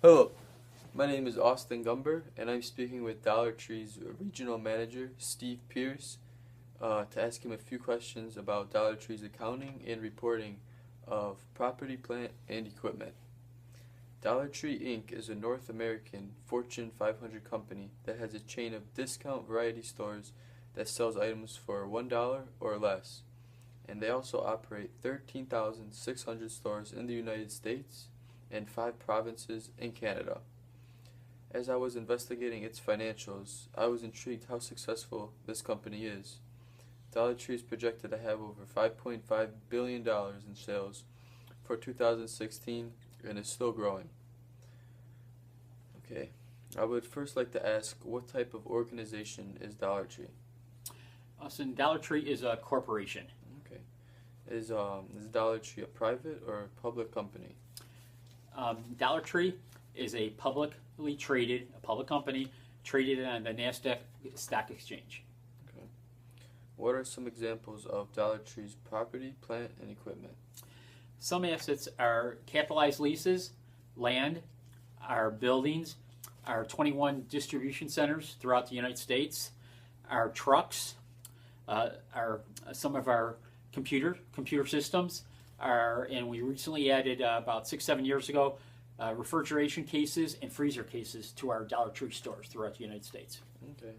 Hello, my name is Austin Gumber, and I'm speaking with Dollar Tree's regional manager, Steve Pierce, to ask him a few questions about Dollar Tree's accounting and reporting of property, plant, and equipment. Dollar Tree Inc. is a North American Fortune 500 company that has a chain of discount variety stores that sells items for $1 or less, and they also operate 13,600 stores in the United States and 5 provinces in Canada. As I was investigating its financials, I was intrigued how successful this company is. Dollar Tree is projected to have over $5.5 billion in sales for 2016 and is still growing. Okay, I would first like to ask, what type of organization is Dollar Tree? Austin, Dollar Tree is a corporation. Okay, is Dollar Tree a private or a public company? Dollar Tree is a public company traded on the NASDAQ stock exchange. Okay. What are some examples of Dollar Tree's property, plant, and equipment? Some assets are capitalized leases, land, our buildings, our 21 distribution centers throughout the United States, our trucks, some of our computer systems, and we recently added about 6-7 years ago refrigeration cases and freezer cases to our Dollar Tree stores throughout the United States. Okay.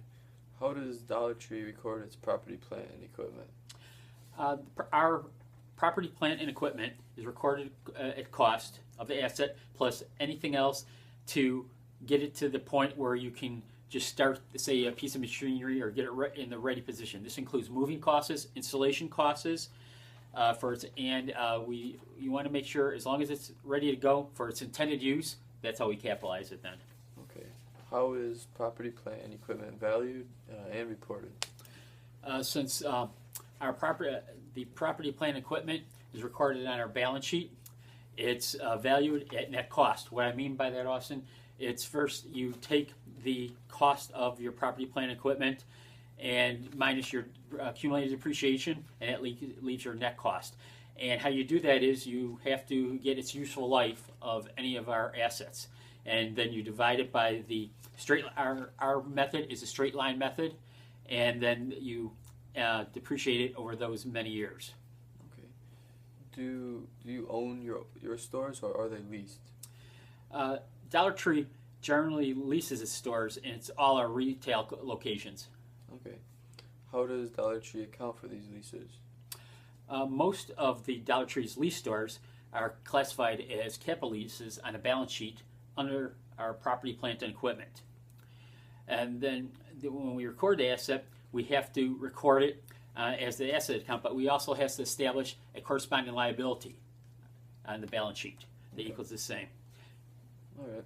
How does Dollar Tree record its property, plant, and equipment? Our property, plant, and equipment is recorded at cost of the asset plus anything else to get it to the point where you can just start, say, a piece of machinery or get it in the ready position. This includes moving costs, installation costs, you want to make sure as long as it's ready to go for its intended use, that's how we capitalize it then. Okay. How is property, plant, and equipment valued and reported? Since the property, plant, and equipment is recorded on our balance sheet, it's valued at net cost. What I mean by that, Austin, it's first you take the cost of your property, plant, and equipment and minus your accumulated depreciation, and it leaves your net cost. And how you do that is you have to get its useful life of any of our assets, and then you divide it by the straight. Our method is a straight line method, and then you depreciate it over those many years. Okay. Do you own your stores, or are they leased? Dollar Tree generally leases its stores, and it's all our retail locations. Okay. How does Dollar Tree account for these leases? Most of the Dollar Tree's lease stores are classified as capital leases on a balance sheet under our property, plant, and equipment. And then when we record the asset, we have to record it as the asset account, but we also have to establish a corresponding liability on the balance sheet that equals the same. All right.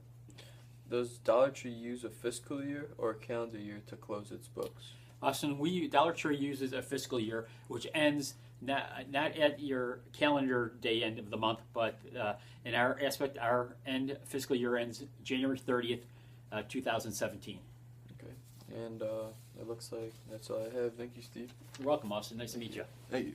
Does Dollar Tree use a fiscal year or a calendar year to close its books? Austin, Dollar Tree uses a fiscal year, which ends not at your calendar day end of the month, but in our aspect, our fiscal year ends January 30th, 2017. Okay. And it looks like that's all I have. Thank you, Steve. You're welcome, Austin. Nice to meet you. Thank you.